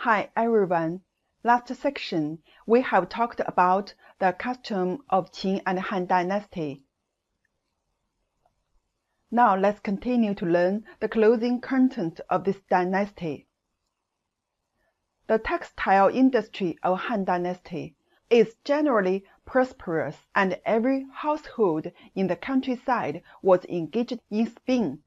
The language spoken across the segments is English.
Hi everyone. Last section, we have talked about the costume of Qin and Han Dynasty. Now let's continue to learn the clothing content of this dynasty. The textile industry of Han Dynasty is generally prosperous, and every household in the countryside was engaged in spinning.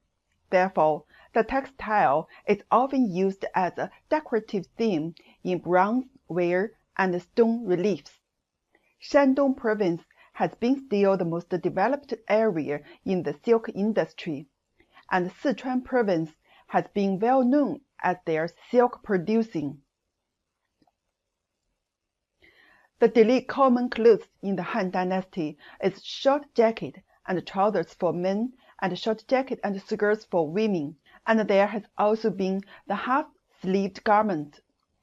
Therefore, the textile is often used as a decorative theme in bronze ware and stone reliefs. Shandong province has been still the most developed area in the silk industry, and Sichuan province has been well known as their silk producing. The daily common clothes in the Han Dynasty is short jacket and trousers for men, and short jacket and skirts for women, and there has also been the half-sleeved garment.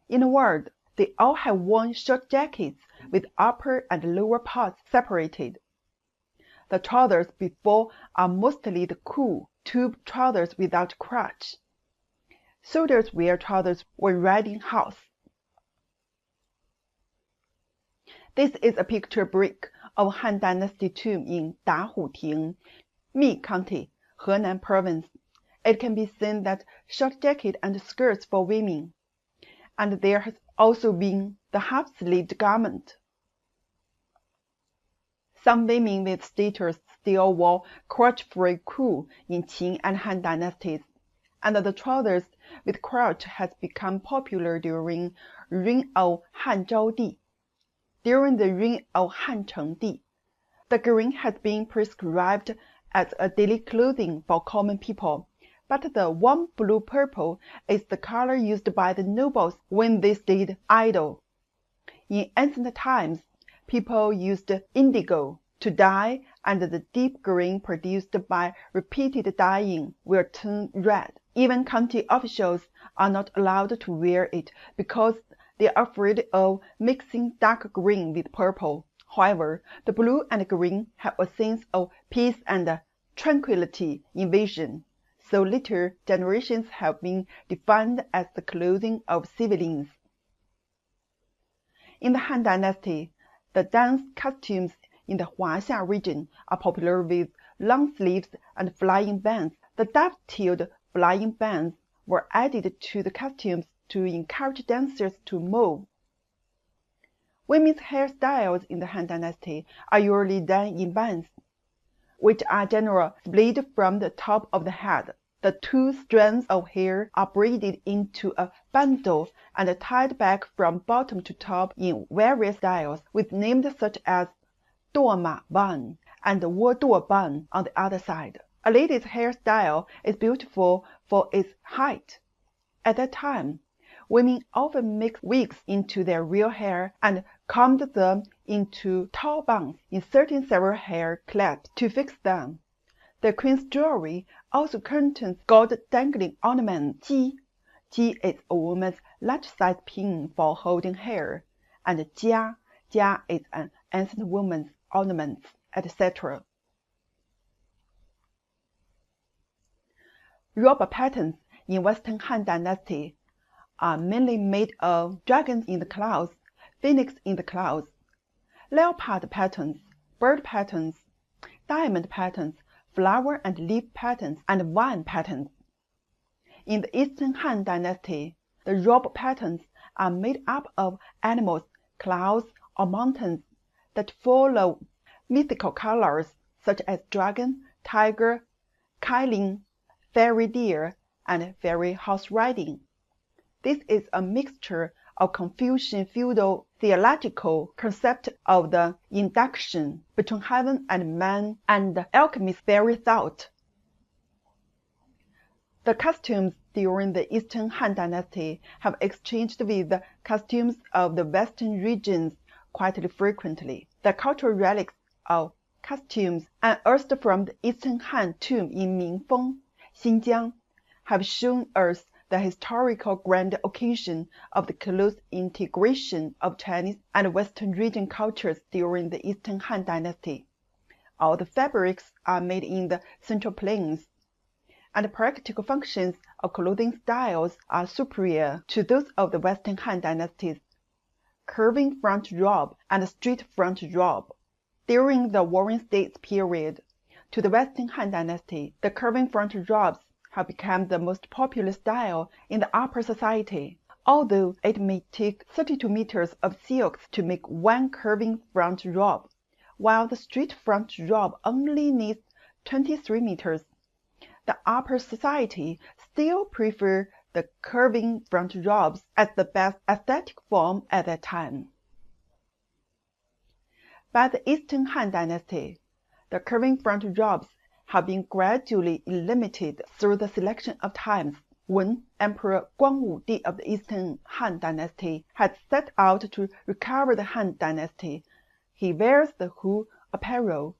In a word, they all have worn short jackets with upper and lower parts separated. The trousers before are mostly the cool tube trousers without crotch. Soldiers wear trousers when riding horse. This is a picture brick of Han Dynasty tomb in Dahuting, Mi County, Henan Province. It can be seen that short jacket and skirts for women, and there has also been the half-sleeved garment. Some women with status still wore crotch-free kuo in Qin and Han Dynasties, and the trousers with crotch has become popular during reign of Han Zhaodi. During the reign of Han Chengdi, the green has been prescribed as a daily clothing for common people, but the warm blue-purple is the color used by the nobles when they stayed idle. In ancient times, people used indigo to dye, and the deep green produced by repeated dyeing will turn red. Even county officials are not allowed to wear it because they are afraid of mixing dark green with purple. However, the blue and green have a sense of peace and tranquility in vision, so later generations have been defined as the clothing of civilians. In the Han Dynasty, the dance costumes in the Huaxia region are popular with long sleeves and flying bands. The dovetailed flying bands were added to the costumes to encourage dancers to move. Women's hairstyles in the Han Dynasty are usually done in bands, which are generally split from the top of the head. The two strands of hair are braided into a bundle and tied back from bottom to top in various styles, with names such as Duoma bun and Woduo bun on the other side. A lady's hairstyle is beautiful for its height. At that time, women often mixed wigs into their real hair and combed them into tall buns, inserting several hair clips to fix them. The queen's jewelry also contains gold dangling ornaments. Ji is a woman's large-size pin for holding hair, and Jia is an ancient woman's ornament, etc. Robe patterns in Western Han Dynasty are mainly made of dragons in the clouds, phoenix in the clouds, leopard patterns, bird patterns, diamond patterns, flower and leaf patterns, and vine patterns. In the Eastern Han Dynasty, the robe patterns are made up of animals, clouds, or mountains that follow mythical colors such as dragon, tiger, Kailin, fairy deer, and fairy horse riding. This is a mixture of Confucian feudal theological concept of the induction between heaven and man and alchemist fairy thought. The costumes during the Eastern Han Dynasty have exchanged with the costumes of the Western regions quite frequently. The cultural relics of costumes unearthed from the Eastern Han tomb in Mingfeng, Xinjiang, have shown us the historical grand occasion of the close integration of Chinese and Western region cultures during the Eastern Han Dynasty. All the fabrics are made in the Central Plains, and practical functions of clothing styles are superior to those of the Western Han Dynasties. Curving front robe and straight front robe. During the Warring States period, to the Western Han Dynasty, the curving front robes have become the most popular style in the upper society, although it may take 32 meters of silks to make one curving front robe, while the straight front robe only needs 23 meters. The upper society still prefer the curving front robes as the best aesthetic form at that time. By the Eastern Han Dynasty, the curving front robes have been gradually eliminated through the selection of times. When Emperor Guangwudi of the Eastern Han Dynasty had set out to recover the Han Dynasty, he wears the Hu apparel.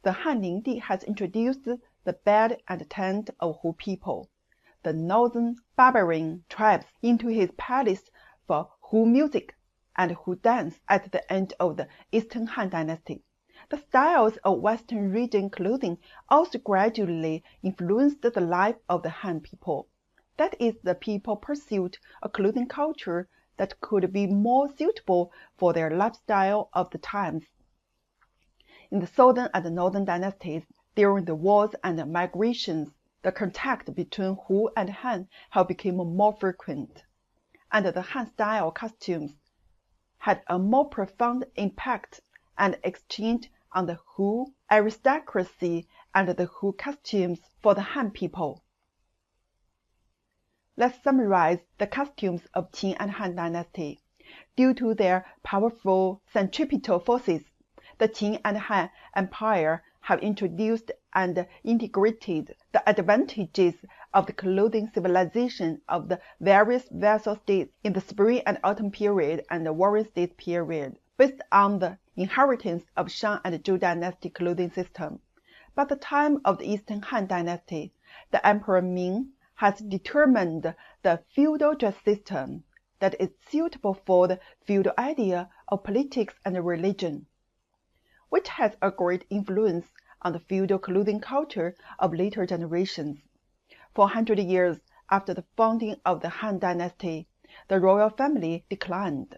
The Han Lingdi has introduced the bed and tent of Hu people, the northern barbarian tribes, into his palace for Hu music and Hu dance at the end of the Eastern Han Dynasty. The styles of Western region clothing also gradually influenced the life of the Han people. That is, the people pursued a clothing culture that could be more suitable for their lifestyle of the times. In the Southern and Northern dynasties, during the wars and migrations, the contact between Hu and Han have become more frequent, and the Han-style costumes had a more profound impact and exchange on the Hu aristocracy and the Hu costumes for the Han people. Let's summarize the costumes of Qin and Han Dynasty. Due to their powerful centripetal forces, the Qin and Han Empire have introduced and integrated the advantages of the clothing civilization of the various vassal states in the Spring and Autumn period and the Warring States period, based on the inheritance of Shang and Zhou dynasty clothing system. By the time of the Eastern Han Dynasty, the Emperor Ming has determined the feudal dress system that is suitable for the feudal idea of politics and religion, which has a great influence on the feudal clothing culture of later generations. 400 years after the founding of the Han Dynasty, the royal family declined.